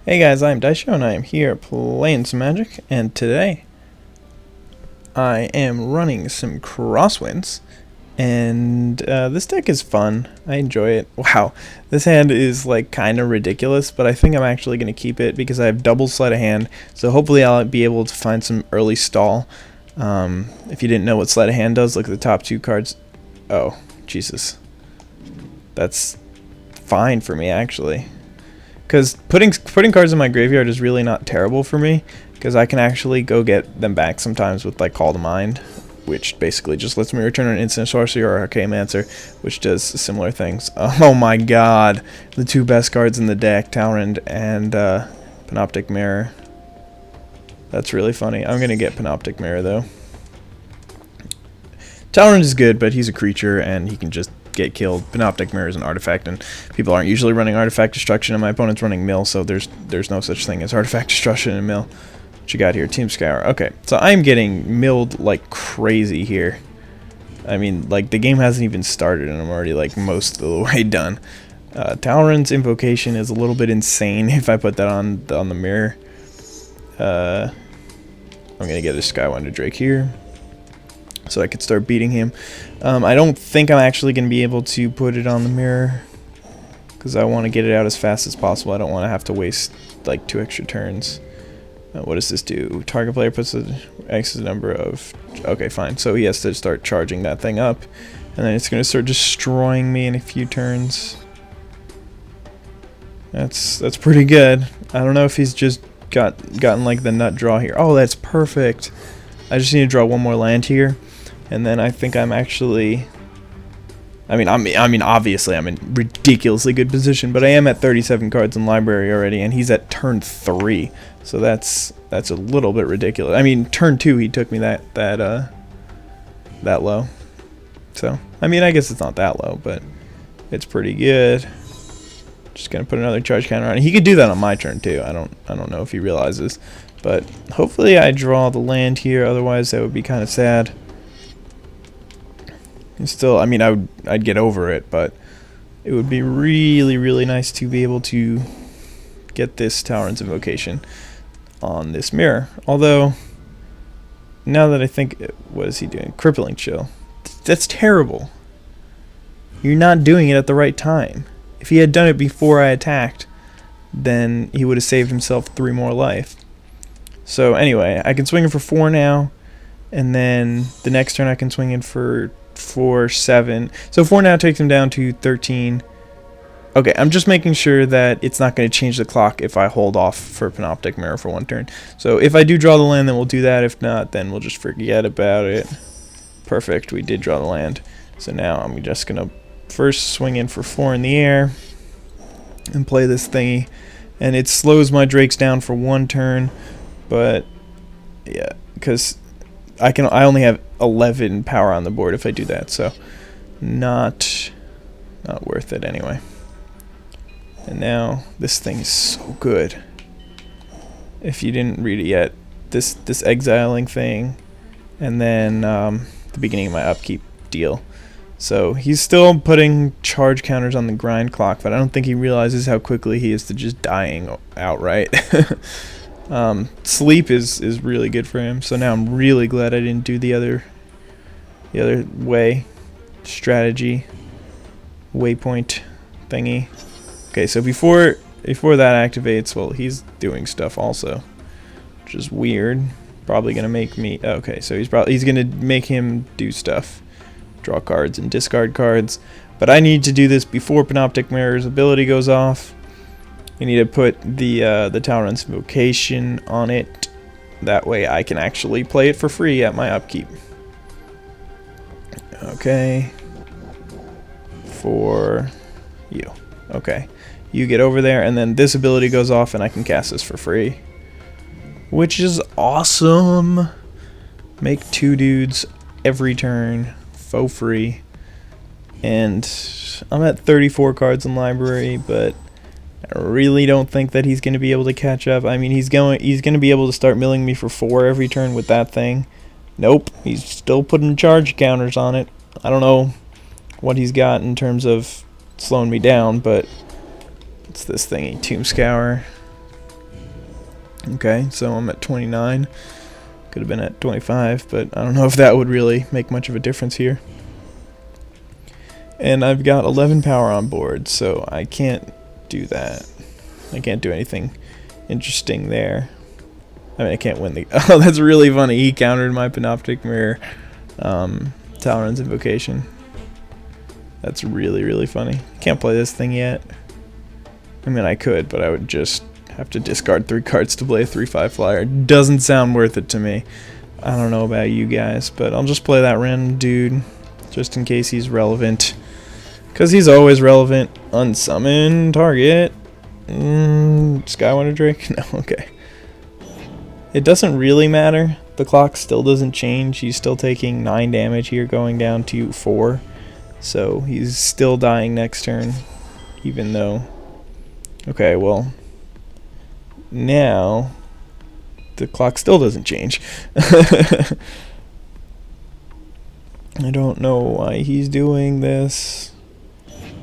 Hey guys, I'm Daisho and I am here playing some Magic, and today I am running some Crosswinds, and this deck is fun. I enjoy it. Wow, this hand is like kind of ridiculous, but I think I'm actually going to keep it because I have double sleight of hand, so hopefully I'll be able to find some early stall. If you didn't know what sleight of hand does, look at the top two cards. Oh, Jesus. That's fine for me, actually. Because putting cards in my graveyard is really not terrible for me, because I can actually go get them back sometimes with like Call to Mind, which basically just lets me return an instant sorcery or Arcane-Mancer, which does similar things. Oh my god, the two best cards in the deck, Talrand and Panoptic Mirror. That's really funny. I'm gonna get Panoptic Mirror though. Talrand is good, but he's a creature and he can just get killed. Panoptic Mirror is an artifact, and people aren't usually running artifact destruction, and my opponent's running mill, so there's no such thing as artifact destruction in mill. What you got here? Team Scour. Okay, so I'm getting milled like crazy here. I mean, like, the game hasn't even started, and I'm already like most of the way done. Talrand's Invocation is a little bit insane if I put that on the mirror. I'm gonna get a Skywinder Drake here, so I could start beating him. I don't think I'm actually going to be able to put it on the mirror, because I want to get it out as fast as possible. I don't want to have to waste like 2 extra turns. What does this do? Target player puts the X number of... Okay, fine. So he has to start charging that thing up, and then it's going to start destroying me in a few turns. That's pretty good. I don't know if he's just gotten like the nut draw here. Oh, that's perfect. I just need to draw one more land here, and then I think I'm actually... I mean, obviously I'm in ridiculously good position, but I am at 37 cards in library already, and he's at turn 3, so that's a little bit ridiculous. I mean, turn 2 he took me that low, so I mean, I guess it's not that low, but it's pretty good. Just gonna put another charge counter on it. He could do that on my turn too. I don't know if he realizes. But hopefully I draw the land here, otherwise that would be kind of sad. And still, I mean, I'd get over it, but it would be really, really nice to be able to get this Talrand's Invocation on this mirror. Although, now that I think, what is he doing? Crippling Chill. That's terrible. You're not doing it at the right time. If he had done it before I attacked, then he would have saved himself 3 more life. So anyway, I can swing in for 4 now, and then the next turn I can swing in for 7. So 4 now takes him down to 13. Okay, I'm just making sure that it's not going to change the clock if I hold off for Panoptic Mirror for 1 turn. So if I do draw the land, then we'll do that. If not, then we'll just forget about it. Perfect, we did draw the land. So now I'm just going to first swing in for 4 in the air and play this thingy. And it slows my Drakes down for 1 turn. But yeah, because I only have 11 power on the board if I do that, so not worth it anyway. And now this thing is so good. If you didn't read it yet, this exiling thing, and then the beginning of my upkeep deal. So he's still putting charge counters on the grind clock, but I don't think he realizes how quickly he is to just dying outright. Sleep is really good for him, so now I'm really glad I didn't do the other way strategy waypoint thingy. Okay, so before that activates, well, he's doing stuff also, which is weird. Probably gonna make me... Okay, so he's gonna make him do stuff, draw cards and discard cards, but I need to do this before Panoptic Mirror's ability goes off. You need to put the Talrand's Invocation on it. That way I can actually play it for free at my upkeep. Okay. For you. Okay. You get over there, and then this ability goes off, and I can cast this for free. Which is awesome. Make 2 dudes every turn for free. And I'm at 34 cards in library, but I really don't think that he's going to be able to catch up. I mean, he's going to be able to start milling me for 4 every turn with that thing. Nope, he's still putting charge counters on it. I don't know what he's got in terms of slowing me down, but it's this thingy, Tomb Scour. Okay, so I'm at 29. Could have been at 25, but I don't know if that would really make much of a difference here. And I've got 11 power on board, so I can't do that. I can't do anything interesting there. I mean, I can't win the... Oh, that's really funny. He countered my Panoptic Mirror Talon's Invocation. That's really, really funny. Can't play this thing yet. I mean, I could, but I would just have to discard 3 cards to play a 3/5 flyer. Doesn't sound worth it to me. I don't know about you guys, but I'll just play that random dude just in case he's relevant. Because he's always relevant. Unsummon target. Skywonder Drake? No, okay. It doesn't really matter. The clock still doesn't change. He's still taking 9 damage here, going down to 4. So he's still dying next turn, even though... Okay, well... Now... The clock still doesn't change. I don't know why he's doing this.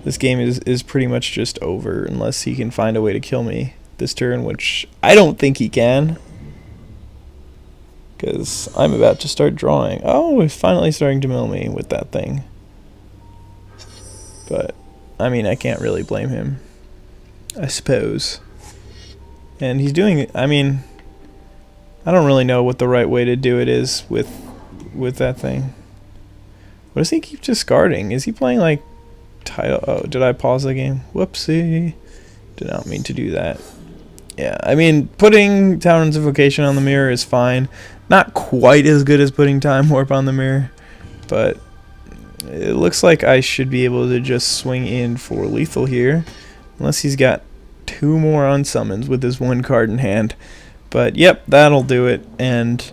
This game is pretty much just over unless he can find a way to kill me this turn, which I don't think he can. Because I'm about to start drawing. Oh, he's finally starting to mill me with that thing. But, I mean, I can't really blame him, I suppose. And he's doing it, I mean, I don't really know what the right way to do it is with that thing. What does he keep discarding? Is he playing like title? Oh, did I pause the game? Whoopsie. Did not mean to do that. Yeah, I mean, putting Talon's Invocation on the mirror is fine. Not quite as good as putting Time Warp on the mirror, but it looks like I should be able to just swing in for lethal here, unless he's got 2 more unsummons with his 1 card in hand. But yep, that'll do it. And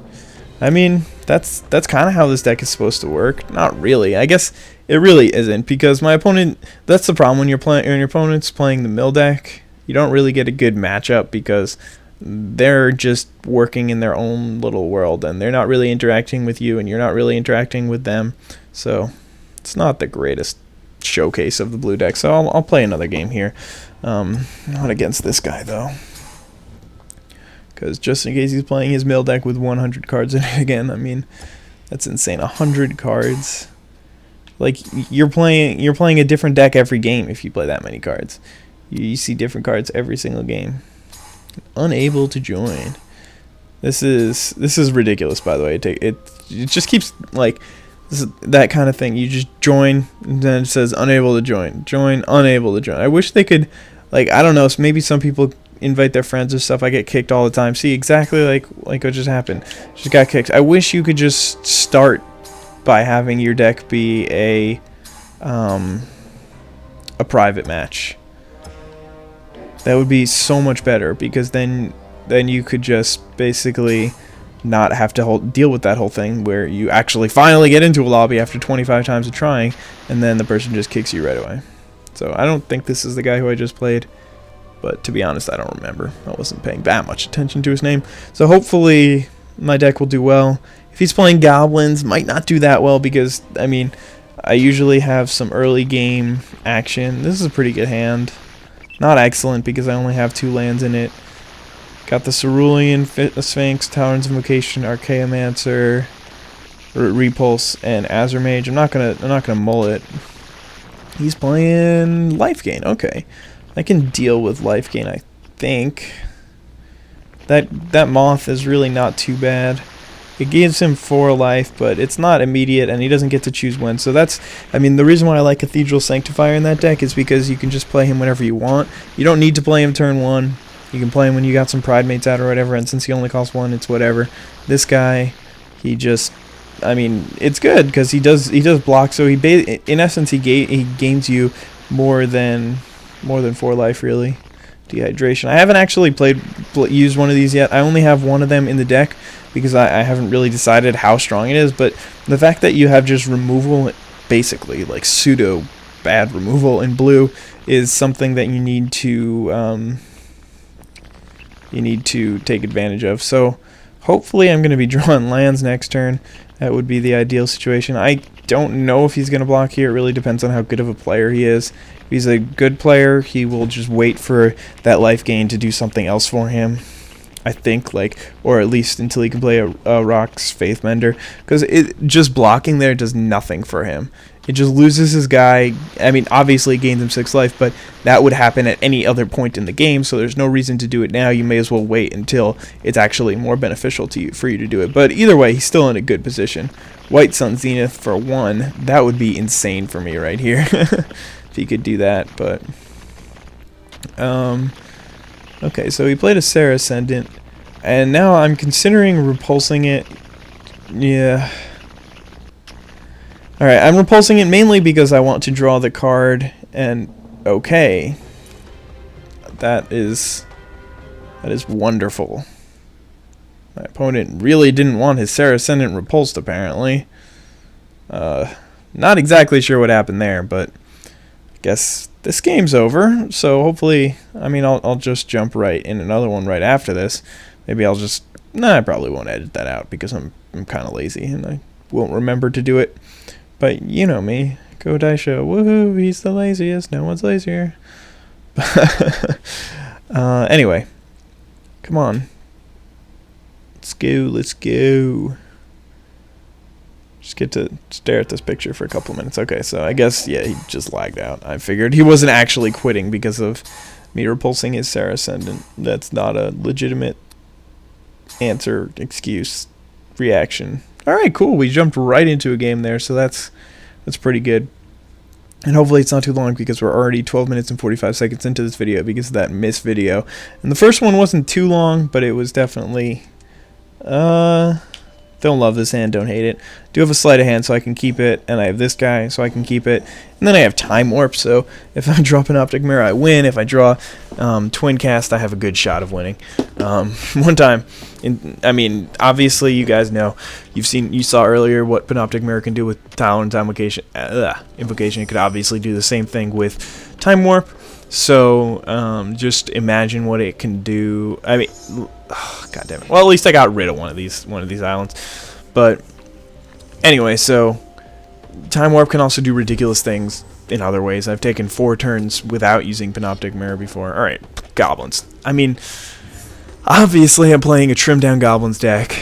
I mean, that's kind of how this deck is supposed to work. Not really. I guess it really isn't, because my opponent, that's the problem when your opponent's playing the mill deck. You don't really get a good matchup because they're just working in their own little world and they're not really interacting with you and you're not really interacting with them. So it's not the greatest showcase of the blue deck. So I'll play another game here. Not against this guy though, because just in case he's playing his mill deck with 100 cards in it again. I mean, that's insane. 100 cards. Like, you're playing a different deck every game if you play that many cards. You see different cards every single game. Unable to join. This is ridiculous, by the way. It just keeps like that kind of thing. You just join and then it says unable to join. Join, unable to join. I wish they could, like, I don't know, maybe some people invite their friends or stuff. I get kicked all the time. See, exactly like what just happened. Just got kicked. I wish you could just start by having your deck be a private match. That would be so much better, because then you could just basically not have to deal with that whole thing where you actually finally get into a lobby after 25 times of trying and then the person just kicks you right away. So I don't think this is the guy who I just played, but to be honest, I don't remember. I wasn't paying that much attention to his name. So hopefully my deck will do well. If he's playing Goblins, might not do that well, because I mean, I usually have some early game action. This is a pretty good hand. Not excellent, because I only have 2 lands in it. Got the Cerulean Sphinx, Talon's Invocation, Archaeomancer, Repulse, and Azure Mage. I'm not gonna mull it. He's playing Life Gain. Okay, I can deal with Life Gain, I think. That Moth is really not too bad. It gives him 4 life, but it's not immediate, and he doesn't get to choose when. So that's, I mean, the reason why I like Cathedral Sanctifier in that deck is because you can just play him whenever you want. You don't need to play him turn 1. You can play him when you got some Pride Mates out or whatever, and since he only costs 1, it's whatever. This guy, he just, I mean, it's good because he does block. So in essence, he gains you more than 4 life, really. Dehydration. I haven't actually used one of these yet. I only have one of them in the deck because I haven't really decided how strong it is. But the fact that you have just removal, basically like pseudo bad removal in blue, is something that you need to take advantage of. So hopefully I'm going to be drawing lands next turn. That would be the ideal situation. I don't know if he's going to block here. It really depends on how good of a player he is. If he's a good player, he will just wait for that life gain to do something else for him. I think, like, or at least until he can play a Rock's Faithmender, because it just blocking there does nothing for him. It just loses his guy. I mean, obviously it gains him 6 life, but that would happen at any other point in the game, so there's no reason to do it now. You may as well wait until it's actually more beneficial to you for you to do it. But either way, he's still in a good position. White Sun Zenith for 1, that would be insane for me right here if he could do that. But okay, so he played a Sarah Ascendant, and now I'm considering repulsing it. Yeah. Alright, I'm repulsing it mainly because I want to draw the card, and okay. That is wonderful. My opponent really didn't want his Sarah Ascendant repulsed, apparently. Not exactly sure what happened there, but I guess this game's over, so hopefully, I mean, I'll just jump right in another one right after this. Maybe I'll just, I probably won't edit that out because I'm kind of lazy and I won't remember to do it. But you know me, IzDaisho, woohoo, he's the laziest, no one's lazier. Anyway, come on. Let's go. Just get to stare at this picture for a couple minutes. Okay, so I guess, yeah, he just lagged out. I figured he wasn't actually quitting because of me repulsing his Sarah Ascendant. That's not a legitimate answer, excuse, reaction. Alright, cool. We jumped right into a game there, so that's pretty good. And hopefully it's not too long because we're already 12 minutes and 45 seconds into this video because of that missed video. And the first one wasn't too long, but it was definitely... don't love this hand, don't hate it. Do have a sleight of hand so I can keep it, and I have this guy so I can keep it. And then I have Time Warp, so if I drop an Optic Mirror, I win. If I draw Twin Cast, I have a good shot of winning. One time, I mean, obviously you guys know, you saw earlier what Panoptic Mirror can do with Talon's Invocation. It could obviously do the same thing with Time Warp. So just imagine what it can do. I mean, god damn it. Well, at least I got rid of one of these islands. But anyway, so Time Warp can also do ridiculous things in other ways. I've taken 4 turns without using Panoptic Mirror before. All right, Goblins. I mean, obviously I'm playing a trimmed down Goblins deck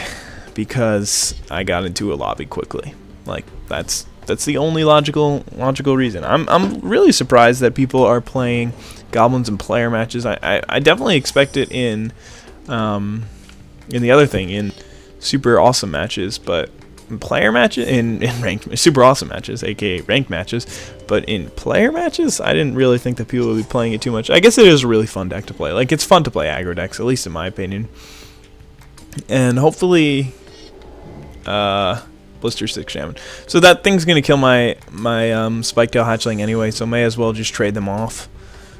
because I got into a lobby quickly. Like that's the only logical reason. I'm really surprised that people are playing Goblins in player matches. I definitely expect it in the other thing, in super awesome matches, but in player matches, in ranked super awesome matches, aka ranked matches, but in player matches, I didn't really think that people would be playing it too much. I guess it is a really fun deck to play. Like, it's fun to play aggro decks, at least in my opinion. And hopefully, Blister 6 Shaman. So that thing's gonna kill my Spiketail Hatchling anyway, so may as well just trade them off.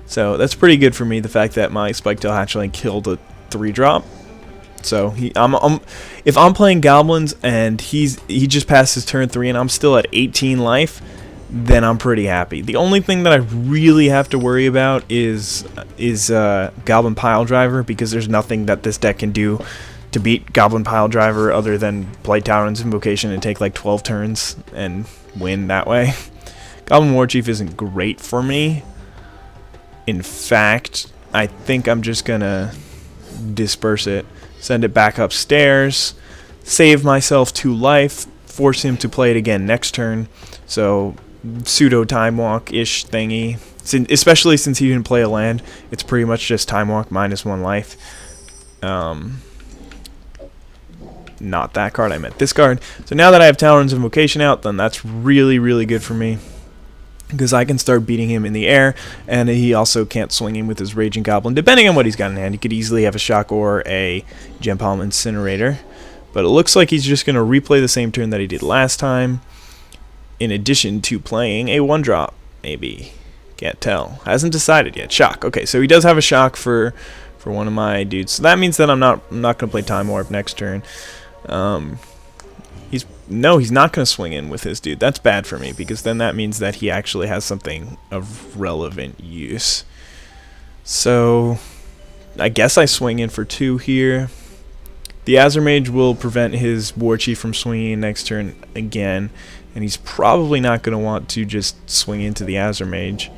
So that's pretty good for me, the fact that my Spiketail Hatchling killed a 3-drop. So if I'm playing Goblins and he just passed his turn 3 and I'm still at 18 life, then I'm pretty happy. The only thing that I really have to worry about is Goblin Pile Driver, because there's nothing that this deck can do to beat Goblin Pile Driver other than play Talon's Invocation and take like 12 turns and win that way. Goblin Warchief isn't great for me. In fact, I think I'm just gonna disperse it, send it back upstairs, save myself 2 life, force him to play it again next turn. So pseudo Time Walk-ish thingy. Especially since he didn't play a land, it's pretty much just Time Walk minus 1 life. Not that card, I meant this card. So now that I have Talon's Invocation out, then that's really, really good for me, because I can start beating him in the air, and he also can't swing him with his Raging Goblin. Depending on what he's got in hand, he could easily have a Shock or a Gem Palm Incinerator. But it looks like he's just going to replay the same turn that he did last time, in addition to playing a 1-drop, maybe. Can't tell. Hasn't decided yet. Shock. Okay, so he does have a Shock for one of my dudes. So that means that I'm not going to play Time Warp next turn. He's not going to swing in with his dude. That's bad for me, because then that means that he actually has something of relevant use. So I guess I swing in for 2 here. The Azure Mage will prevent his Warchief from swinging in next turn again, and he's probably not going to want to just swing into the Azure Mage.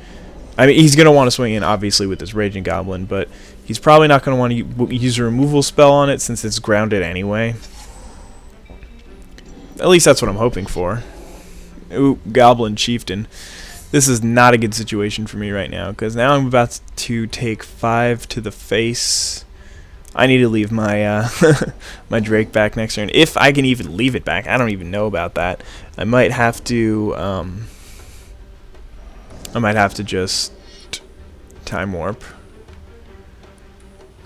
I mean, he's going to want to swing in, obviously, with this Raging Goblin, but he's probably not going to want to use a removal spell on it since it's grounded anyway. At least that's what I'm hoping for. Ooh, Goblin Chieftain. This is not a good situation for me right now, because now I'm about to take 5 to the face. I need to leave my my Drake back next turn, if I can even leave it back. I don't even know about that. I might have to just time warp.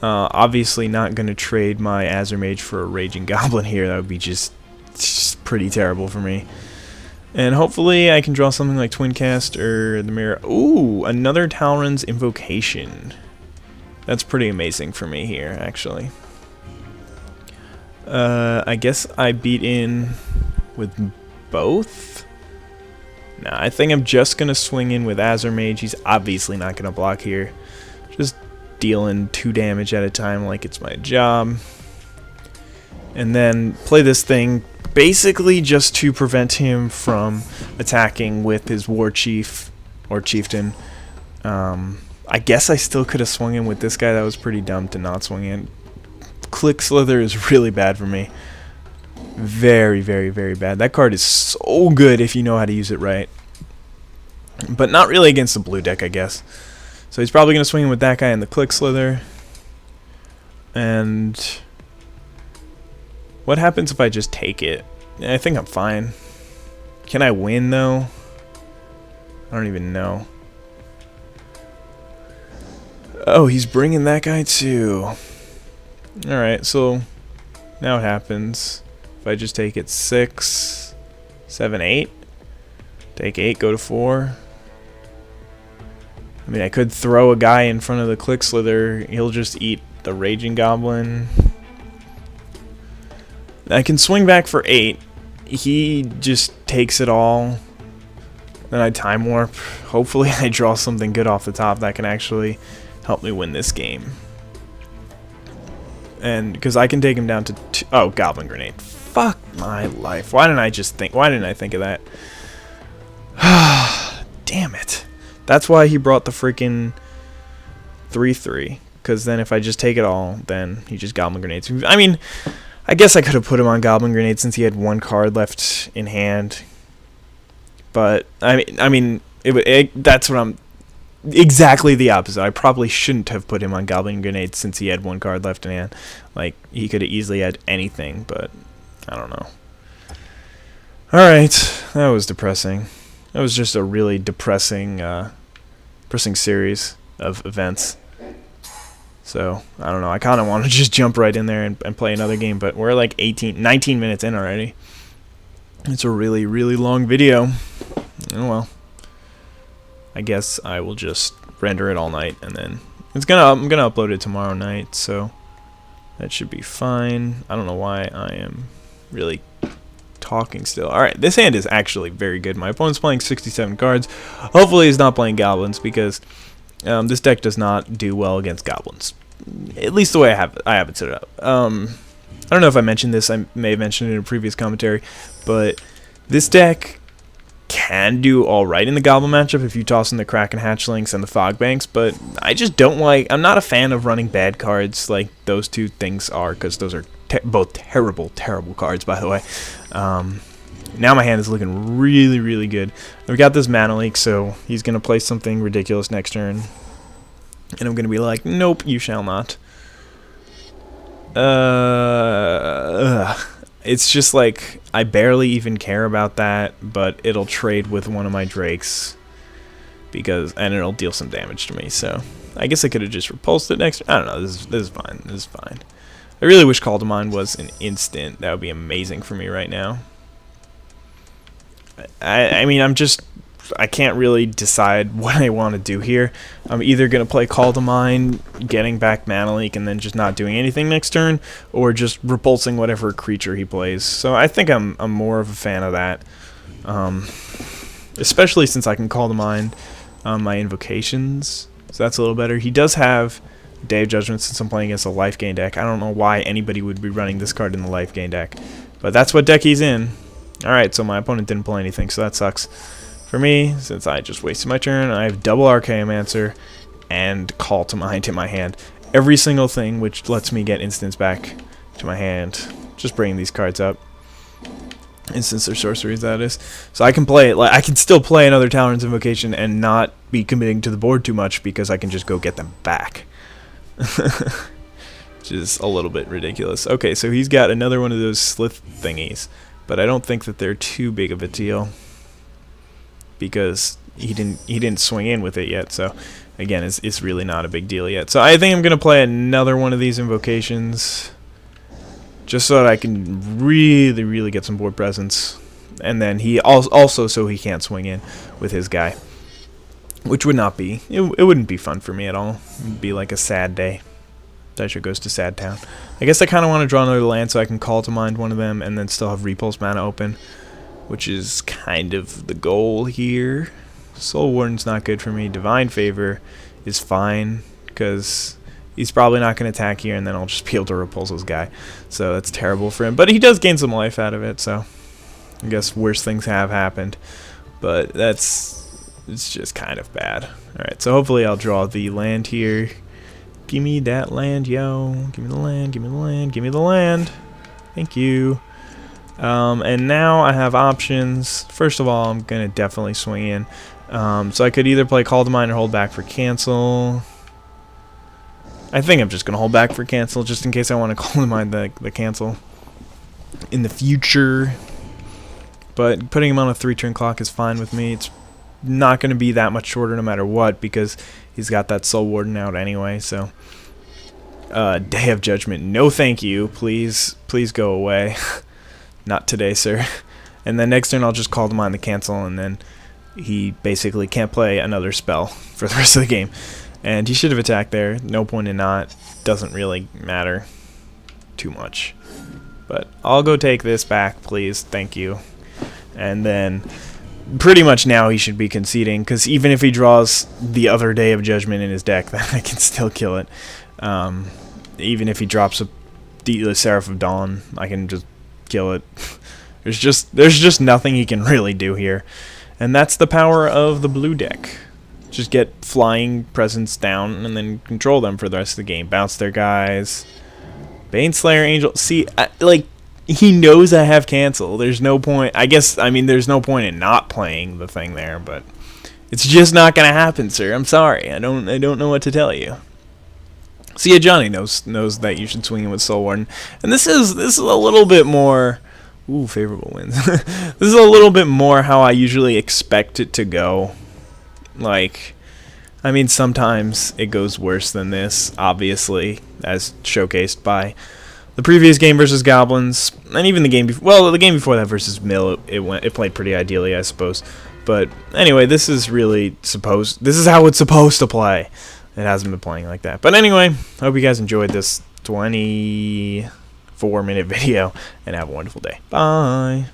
Obviously not going to trade my Azure Mage for a Raging Goblin here. That would be just pretty terrible for me. And hopefully I can draw something like Twin Cast or the Mirror. Ooh, another Talron's Invocation. That's pretty amazing for me here, actually. I guess I beat in with both? Nah, I think I'm just going to swing in with Azure Mage. He's obviously not going to block here. Just dealing 2 damage at a time like it's my job. And then play this thing basically just to prevent him from attacking with his War Chief or Chieftain. I guess I still could have swung in with this guy. That was pretty dumb to not swing in. Click Slither is really bad for me. Very, very, very bad. That card is so good if you know how to use it right. But not really against the blue deck, I guess. So he's probably going to swing in with that guy and the Click Slither. And what happens if I just take it? I think I'm fine. Can I win, though? I don't even know. Oh, he's bringing that guy, too. Alright, so now what happens? If I just take it 6, 7, 8. Take 8, go to 4. I mean, I could throw a guy in front of the Click Slither. He'll just eat the Raging Goblin. I can swing back for 8. He just takes it all. Then I time warp. Hopefully I draw something good off the top that can actually help me win this game. And because I can take him down to 2. Oh, Goblin Grenade. Fuck my life. Why didn't I think of that? Damn it. That's why he brought the freaking 3/3. Because then if I just take it all, then he just Goblin Grenades. I mean, I guess I could have put him on Goblin Grenade since he had 1 card left in hand. But I mean, that's what I'm. Exactly the opposite. I probably shouldn't have put him on Goblin Grenade since he had 1 card left in hand. Like, he could have easily had anything, but I don't know. Alright, that was depressing. That was just a really depressing series of events. So, I don't know. I kind of want to just jump right in there and play another game, but we're like 19 minutes in already. It's a really, really long video. Oh well. I guess I will just render it all night, and then I'm gonna upload it tomorrow night, so that should be fine. I don't know why I am really talking still. Alright, this hand is actually very good. My opponent's playing 67 cards. Hopefully he's not playing Goblins, because this deck does not do well against Goblins. At least the way I have it set up. I don't know if I mentioned this. I may have mentioned it in a previous commentary, but this deck can do alright in the Goblin matchup if you toss in the Kraken Hatchlings and the Fog Banks, but I just don't like. I'm not a fan of running bad cards like those 2 things are, because those are both terrible, terrible cards, by the way. Now my hand is looking really, really good. I've got this Mana Leak, so he's going to play something ridiculous next turn. And I'm going to be like, nope, you shall not. It's just like, I barely even care about that, but it'll trade with one of my Drakes. And it'll deal some damage to me, so I guess I could have just repulsed it next. I don't know, this is fine, this is fine. I really wish Call to Mind was an instant. That would be amazing for me right now. I mean, I can't really decide what I want to do here. I'm either going to play Call to Mind, getting back Mana Leak, and then just not doing anything next turn, or just repulsing whatever creature he plays. So I think I'm more of a fan of that. Especially since I can Call to Mind my invocations. So that's a little better. He does have Day of Judgment since I'm playing against a life gain deck. I don't know why anybody would be running this card in the life gain deck. But that's what deck he's in. Alright, so my opponent didn't play anything, so that sucks. For me, since I just wasted my turn, I have double Archaeomancer and Call to Mind in my hand. Every single thing which lets me get instants back to my hand. Just bringing these cards up. Instants or sorceries, that is. So I can play it, like I can still play another Talon's Invocation and not be committing to the board too much because I can just go get them back. Which is a little bit ridiculous. Okay, so he's got another one of those slith thingies, but I don't think that they're too big of a deal because he didn't swing in with it yet. So again, it's really not a big deal yet. So I think I'm gonna play another one of these invocations, just so that I can really get some board presence, and then he also so he can't swing in with his guy, which would not be it wouldn't be fun for me at all. It'd be like a sad day. IzDaisho goes to Sad Town. I guess I kind of want to draw another land so I can Call to Mind one of them and then still have Repulse mana open, which is kind of the goal here. Soul Warden's not good for me. Divine Favor is fine because he's probably not going to attack here, and then I'll just be able to repulse his guy. So that's terrible for him. But he does gain some life out of it, so I guess worse things have happened. But it's just kind of bad. Alright, so hopefully I'll draw the land here. Give me that land, yo. Give me the land, give me the land, give me the land. Thank you. And now I have options. First of all, I'm going to definitely swing in. So I could either play Call to Mind or hold back for cancel. I think I'm just going to hold back for cancel just in case I want to Call to Mind the cancel in the future. But putting him on a 3-turn clock is fine with me. It's not going to be that much shorter no matter what because he's got that Soul Warden out anyway. So Day of Judgment, no thank you. Please go away. Not today, sir. And then next turn I'll just Call to Mind the cancel, and then he basically can't play another spell for the rest of the game. And he should have attacked there. No point in not. Doesn't really matter too much. But I'll go take this back, please. Thank you. And then pretty much now he should be conceding, because even if he draws the other Day of Judgment in his deck, then I can still kill it. Even if he drops a Seraph of Dawn, I can just kill it. There's just nothing he can really do here. And that's the power of the blue deck. Just get flying presence down and then control them for the rest of the game. Bounce their guys. Baneslayer Angel. See, like, he knows I have cancel. There's no point. I mean, there's no point in not playing the thing there, but it's just not gonna happen, sir. I'm sorry. I don't know what to tell you. See, Johnny knows that you should swing in with Soul Warden, and this is a little bit more. Ooh, favorable wins. This is a little bit more how I usually expect it to go. Like, I mean, sometimes it goes worse than this, obviously, as showcased by the previous game versus Goblins, and even the game before. Well, the game before that versus Mill, it played pretty ideally, I suppose. But anyway, this is how it's supposed to play. It hasn't been playing like that. But anyway, I hope you guys enjoyed this 24-minute video, and have a wonderful day. Bye.